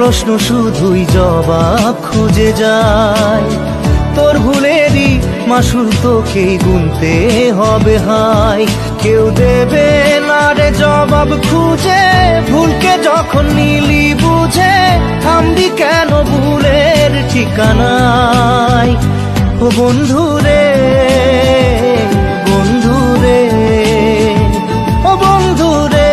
প্রশ্ন শুধুই জবাব খুঁজে যায়। তোর ভুলেরই মাসুল তোকেই গুনতে হবে হায়। কেউ দেবে না রে জবাব খুঁজে, ভুলকে যখন নিলি বুঝে থামবি কেন ভুলের ঠিকানায়। ও বন্ধু রে, বন্ধু রে, ও বন্ধু রে।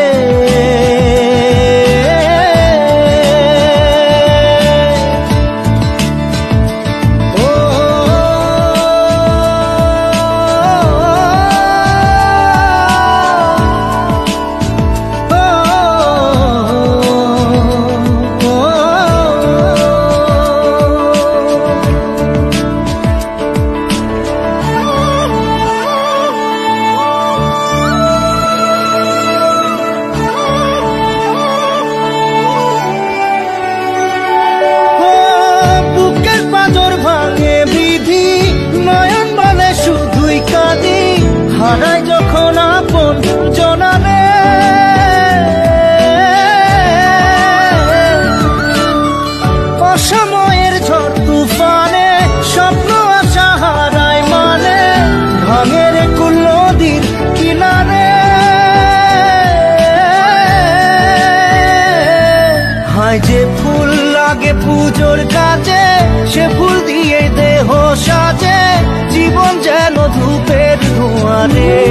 হারাই যখন আপন জনারে, অসময়ের ঝড় তুফানে স্বপ্ন আশা হারায় মানে, ভাঙের কুল নদীর কিনারে। হায় যে ফুল লাগে পুজোর কাজে, সে ফুল দিয়ে দেহ সাজে, জীবন যেন ধূপের ধোঁয়ারে।